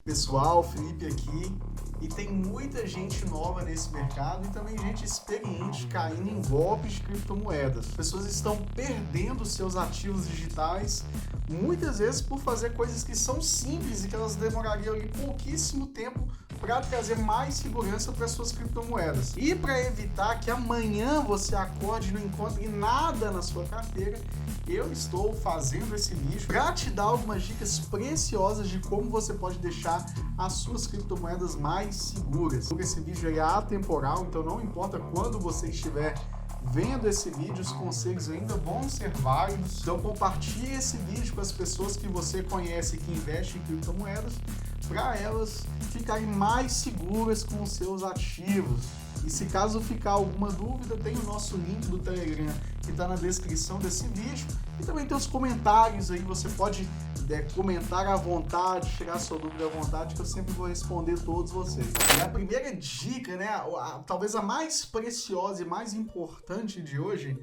Pessoal, Felipe aqui, e tem muita gente nova nesse mercado e também gente experiente caindo em golpes de criptomoedas. Pessoas estão perdendo seus ativos digitais, muitas vezes por fazer coisas que são simples e que elas demorariam ali pouquíssimo tempo para trazer mais segurança para suas criptomoedas. E para evitar que amanhã você acorde e não encontre nada na sua carteira, eu estou fazendo esse vídeo para te dar algumas dicas preciosas de como você pode deixar as suas criptomoedas mais seguras. Esse vídeo é atemporal, então não importa quando você estiver vendo esse vídeo, os conselhos ainda vão ser válidos. Então compartilhe esse vídeo com as pessoas que você conhece que investem em criptomoedas, para elas ficarem mais seguras com os seus ativos. E se caso ficar alguma dúvida, tem o nosso link do Telegram que está na descrição desse vídeo. E também tem os comentários aí, você pode comentar à vontade, tirar sua dúvida à vontade, que eu sempre vou responder todos vocês. E a primeira dica, né, talvez a mais preciosa e mais importante de hoje,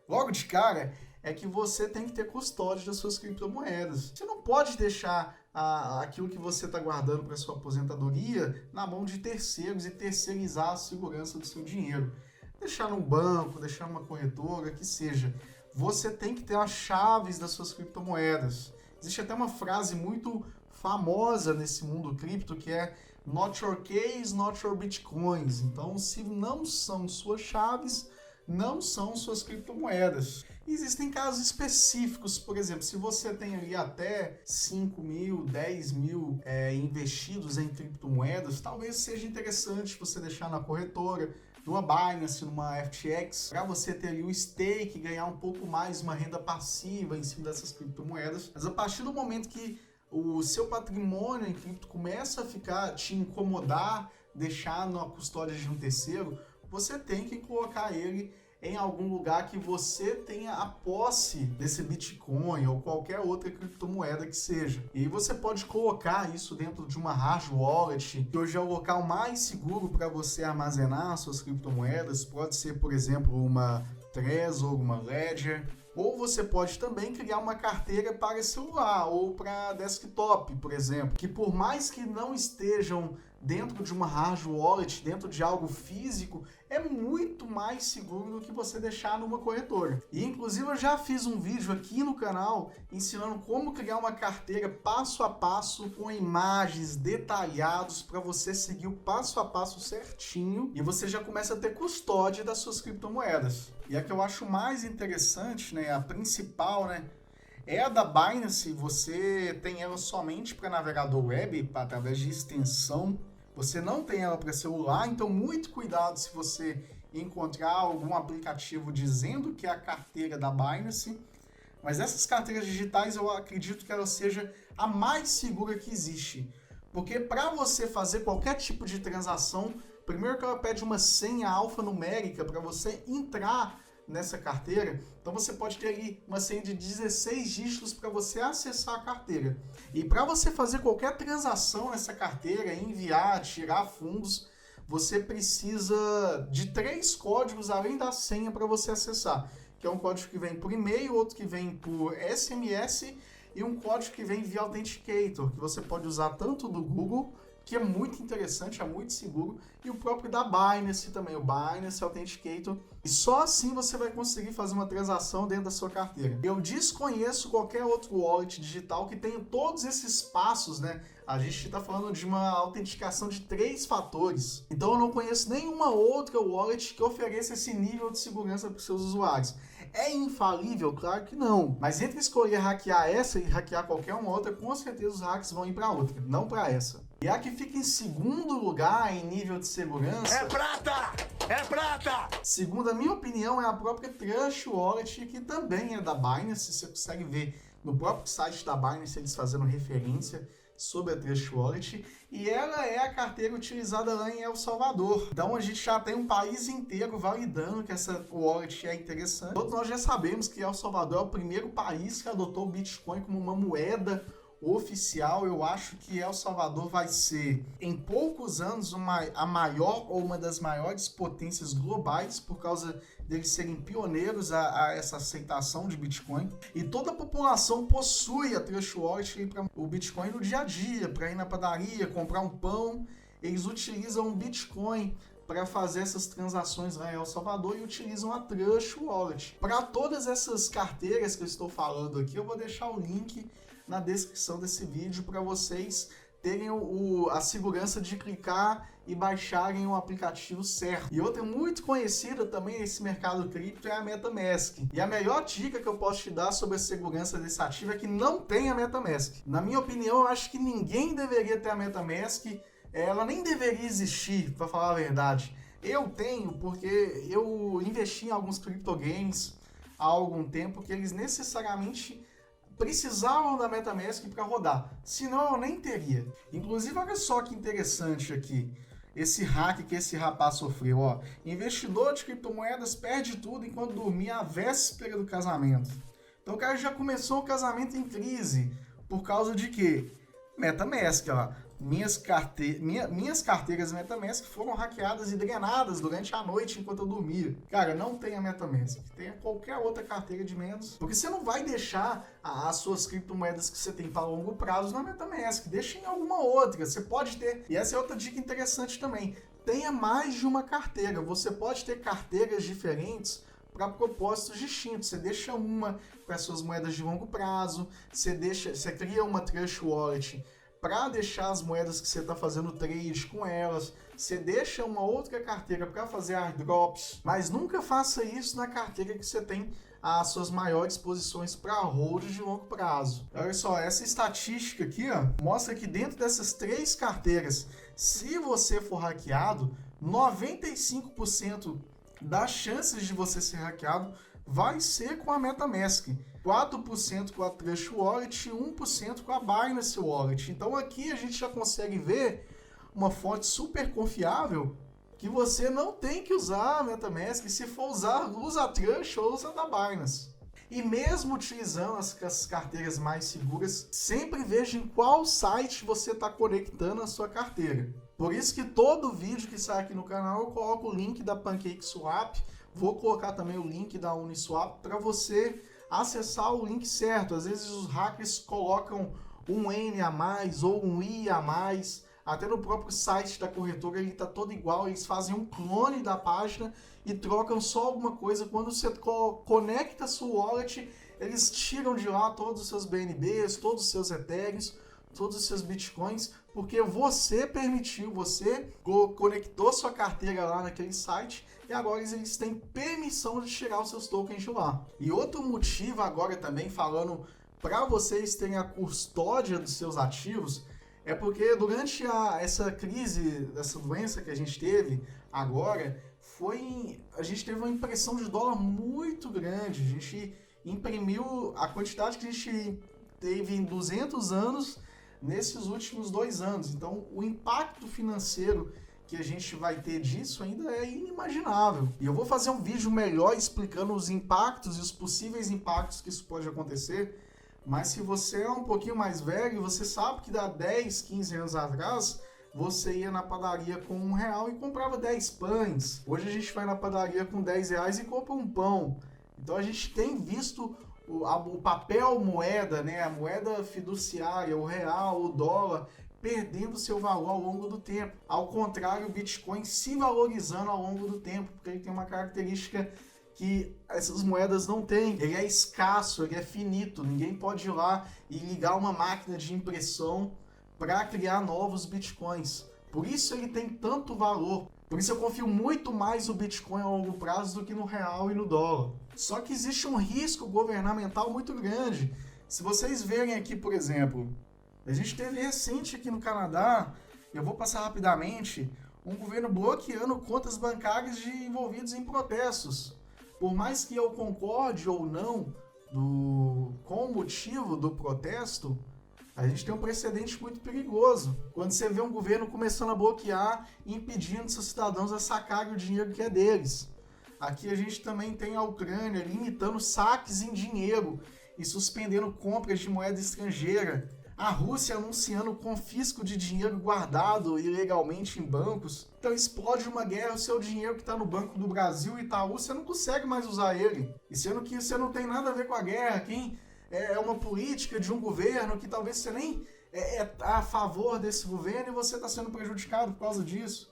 logo de cara, é que você tem que ter custódia das suas criptomoedas. Você não pode deixar aquilo que você está guardando para sua aposentadoria na mão de terceiros e terceirizar a segurança do seu dinheiro. Deixar num banco, deixar numa corretora, que seja. Você tem que ter as chaves das suas criptomoedas. Existe até uma frase muito famosa nesse mundo cripto que é "Not your keys, not your bitcoins". Então, se não são suas chaves, não são suas criptomoedas. Existem casos específicos, por exemplo, se você tem ali até 5 mil, 10 mil investidos em criptomoedas, talvez seja interessante você deixar na corretora, numa Binance, numa FTX, para você ter ali o stake, ganhar um pouco mais, uma renda passiva em cima dessas criptomoedas. Mas a partir do momento que o seu patrimônio em cripto começa a te incomodar, deixar na custódia de um terceiro, você tem que colocar ele em algum lugar que você tenha a posse desse Bitcoin ou qualquer outra criptomoeda que seja. E você pode colocar isso dentro de uma hard wallet, que hoje é o local mais seguro para você armazenar suas criptomoedas. Pode ser, por exemplo, uma Trezor, uma Ledger. Ou você pode também criar uma carteira para celular ou para desktop, por exemplo, que por mais que não estejam dentro de uma hard wallet, dentro de algo físico, é muito mais seguro do que você deixar numa corretora. E inclusive eu já fiz um vídeo aqui no canal ensinando como criar uma carteira passo a passo com imagens detalhados para você seguir o passo a passo certinho e você já começa a ter custódia das suas criptomoedas. E a que eu acho mais interessante, né, a principal, né, é a da Binance. Você tem ela somente para navegador web, através de extensão. Você não tem ela para celular, então muito cuidado se você encontrar algum aplicativo dizendo que é a carteira da Binance. Mas essas carteiras digitais eu acredito que ela seja a mais segura que existe. Porque para você fazer qualquer tipo de transação, primeiro que ela pede uma senha alfanumérica para você entrar nessa carteira. Então você pode ter ali uma senha de 16 dígitos para você acessar a carteira. E para você fazer qualquer transação nessa carteira, enviar, tirar fundos, você precisa de 3 códigos além da senha para você acessar. Que é um código que vem por e-mail, outro que vem por SMS e um código que vem via Authenticator, que você pode usar tanto do Google, que é muito interessante, é muito seguro, e o próprio da Binance também, o Binance Authenticator. E só assim você vai conseguir fazer uma transação dentro da sua carteira. Eu desconheço qualquer outro wallet digital que tenha todos esses passos, né? A gente está falando de uma autenticação de 3 fatores. Então eu não conheço nenhuma outra wallet que ofereça esse nível de segurança para os seus usuários. É infalível? Claro que não. Mas entre escolher hackear essa e hackear qualquer uma outra, com certeza os hacks vão ir para outra, não para essa. E a que fica em segundo lugar em nível de segurança... É prata! É prata! Segundo a minha opinião, é a própria Trust Wallet, que também é da Binance. Você consegue ver no próprio site da Binance eles fazendo referência sobre a Trust Wallet. E ela é a carteira utilizada lá em El Salvador. Então a gente já tem um país inteiro validando que essa wallet é interessante. Todos nós já sabemos que El Salvador é o primeiro país que adotou o Bitcoin como uma moeda oficial, eu acho que El Salvador vai ser, em poucos anos, a maior ou uma das maiores potências globais, por causa deles serem pioneiros a essa aceitação de Bitcoin. E toda a população possui a Trust Wallet para o Bitcoin no dia a dia, para ir na padaria, comprar um pão. Eles utilizam o Bitcoin para fazer essas transações lá em El Salvador e utilizam a Trust Wallet. Para todas essas carteiras que eu estou falando aqui, eu vou deixar o link na descrição desse vídeo para vocês terem a segurança de clicar e baixarem o aplicativo certo. E outra muito conhecida também nesse mercado cripto é a MetaMask. E a melhor dica que eu posso te dar sobre a segurança desse ativo é que não tem a MetaMask. Na minha opinião, eu acho que ninguém deveria ter a MetaMask. Ela nem deveria existir, para falar a verdade. Eu tenho porque eu investi em alguns criptogames há algum tempo que eles necessariamente precisavam da MetaMask para rodar. Senão eu nem teria. Inclusive, olha só que interessante aqui. Esse hack que esse rapaz sofreu, ó. Investidor de criptomoedas perde tudo enquanto dormia à véspera do casamento. Então o cara já começou o casamento em crise. Por causa de quê? MetaMask, ó. Minhas carteiras MetaMask foram hackeadas e drenadas durante a noite enquanto eu dormia. Cara, não tenha MetaMask, tenha qualquer outra carteira de menos, porque você não vai deixar as suas criptomoedas que você tem para longo prazo na MetaMask, deixa em alguma outra, você pode ter. E essa é outra dica interessante também, tenha mais de uma carteira, você pode ter carteiras diferentes para propósitos distintos. Você deixa uma para suas moedas de longo prazo, você cria uma Trust Wallet para deixar as moedas que você está fazendo trade com elas, você deixa uma outra carteira para fazer airdrops, mas nunca faça isso na carteira que você tem as suas maiores posições para hold de longo prazo. Olha só, essa estatística aqui ó, mostra que dentro dessas 3 carteiras, se você for hackeado, 95% das chances de você ser hackeado vai ser com a MetaMask. 4% com a Trust Wallet e 1% com a Binance Wallet. Então aqui a gente já consegue ver uma fonte super confiável que você não tem que usar a MetaMask. Se for usar, usa a Trust ou usa a da Binance. E mesmo utilizando as carteiras mais seguras, sempre veja em qual site você está conectando a sua carteira. Por isso que todo vídeo que sai aqui no canal eu coloco o link da PancakeSwap. Vou colocar também o link da Uniswap para você acessar o link certo. Às vezes os hackers colocam um N a mais ou um I a mais. Até no próprio site da corretora ele está todo igual. Eles fazem um clone da página e trocam só alguma coisa. Quando você conecta a sua wallet, eles tiram de lá todos os seus BNBs, todos os seus Ethereums, todos os seus Bitcoins, porque você permitiu, você conectou sua carteira lá naquele site e agora eles têm permissão de tirar os seus tokens de lá. E outro motivo agora também, falando para vocês terem a custódia dos seus ativos, é porque durante essa crise, essa doença que a gente teve agora, a gente teve uma impressão de dólar muito grande. A gente imprimiu a quantidade que a gente teve em 200 anos nesses últimos 2 anos. Então, o impacto financeiro que a gente vai ter disso ainda é inimaginável. E eu vou fazer um vídeo melhor explicando os impactos e os possíveis impactos que isso pode acontecer. Mas se você é um pouquinho mais velho, você sabe que há 10, 15 anos atrás, você ia na padaria com R$1 e comprava 10 pães. Hoje a gente vai na padaria com R$10 e compra um pão. Então a gente tem visto o papel moeda, né? A moeda fiduciária, o real, o dólar, perdendo seu valor ao longo do tempo. Ao contrário, o Bitcoin se valorizando ao longo do tempo, porque ele tem uma característica que essas moedas não têm. Ele é escasso, ele é finito. Ninguém pode ir lá e ligar uma máquina de impressão para criar novos Bitcoins. Por isso ele tem tanto valor. Por isso eu confio muito mais no Bitcoin a longo prazo do que no real e no dólar. Só que existe um risco governamental muito grande. Se vocês verem aqui, por exemplo, a gente teve recente aqui no Canadá, eu vou passar rapidamente, um governo bloqueando contas bancárias de envolvidos em protestos. Por mais que eu concorde ou não com o motivo do protesto, a gente tem um precedente muito perigoso. Quando você vê um governo começando a bloquear e impedindo seus cidadãos a sacarem o dinheiro que é deles. Aqui a gente também tem a Ucrânia limitando saques em dinheiro e suspendendo compras de moeda estrangeira. A Rússia anunciando confisco de dinheiro guardado ilegalmente em bancos. Então explode uma guerra, o seu dinheiro que está no Banco do Brasil, Itaú, você não consegue mais usar ele. E sendo que você não tem nada a ver com a guerra, quem é uma política de um governo que talvez você nem é a favor desse governo e você está sendo prejudicado por causa disso.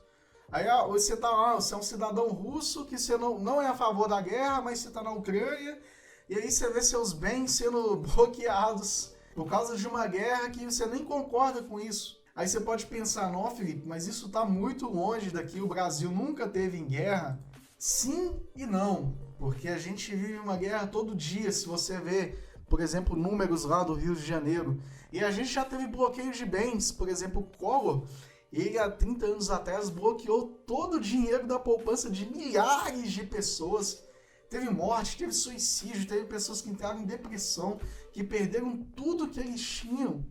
Aí você tá lá, você é um cidadão russo que você não é a favor da guerra, mas você está na Ucrânia, e aí você vê seus bens sendo bloqueados por causa de uma guerra que você nem concorda com isso. Aí você pode pensar, não, Felipe, mas isso está muito longe daqui, o Brasil nunca teve em guerra. Sim e não, porque a gente vive uma guerra todo dia, se você vê, por exemplo, números lá do Rio de Janeiro. E a gente já teve bloqueio de bens, por exemplo, o Collor, ele há 30 anos atrás bloqueou todo o dinheiro da poupança de milhares de pessoas. Teve morte, teve suicídio, teve pessoas que entraram em depressão, que perderam tudo que eles tinham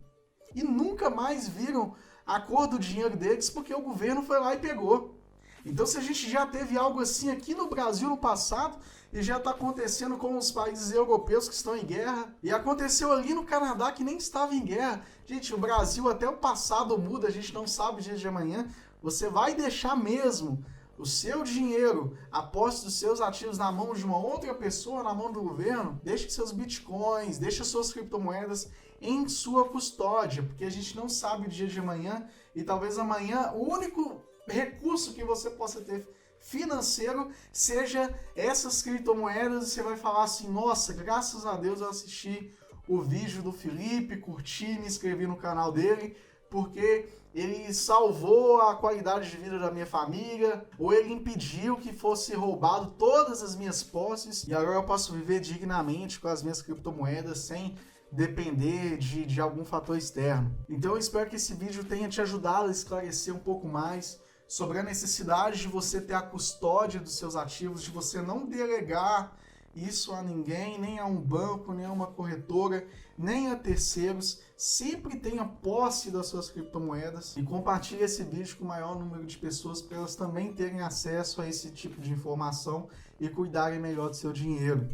e nunca mais viram a cor do dinheiro deles porque o governo foi lá e pegou. Então, se a gente já teve algo assim aqui no Brasil no passado e já está acontecendo com os países europeus que estão em guerra, e aconteceu ali no Canadá que nem estava em guerra. Gente, o Brasil até o passado muda, a gente não sabe o dia de amanhã. Você vai deixar mesmo o seu dinheiro, a posse dos seus ativos na mão de uma outra pessoa, na mão do governo? Deixe seus bitcoins, deixe suas criptomoedas em sua custódia, porque a gente não sabe o dia de amanhã e talvez amanhã o único recurso que você possa ter financeiro seja essas criptomoedas e você vai falar assim, nossa, graças a Deus eu assisti o vídeo do Felipe, curti, me inscrevi no canal dele, porque ele salvou a qualidade de vida da minha família, ou ele impediu que fosse roubado todas as minhas posses, e agora eu posso viver dignamente com as minhas criptomoedas sem depender de algum fator externo. Então eu espero que esse vídeo tenha te ajudado a esclarecer um pouco mais sobre a necessidade de você ter a custódia dos seus ativos, de você não delegar isso a ninguém, nem a um banco, nem a uma corretora, nem a terceiros. Sempre tenha posse das suas criptomoedas e compartilhe esse vídeo com o maior número de pessoas para elas também terem acesso a esse tipo de informação e cuidarem melhor do seu dinheiro.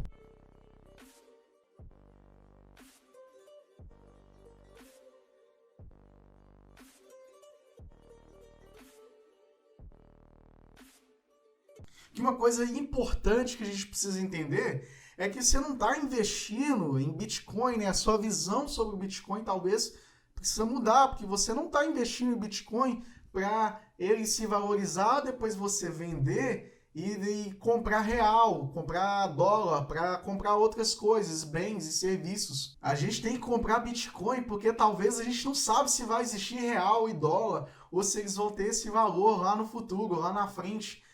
Que uma coisa importante que a gente precisa entender é que você não está investindo em Bitcoin, né? A sua visão sobre o Bitcoin talvez precisa mudar, porque você não está investindo em Bitcoin para ele se valorizar, depois você vender e comprar real, comprar dólar, para comprar outras coisas, bens e serviços. A gente tem que comprar Bitcoin porque talvez a gente não sabe se vai existir real e dólar ou se eles vão ter esse valor lá no futuro, lá na frente.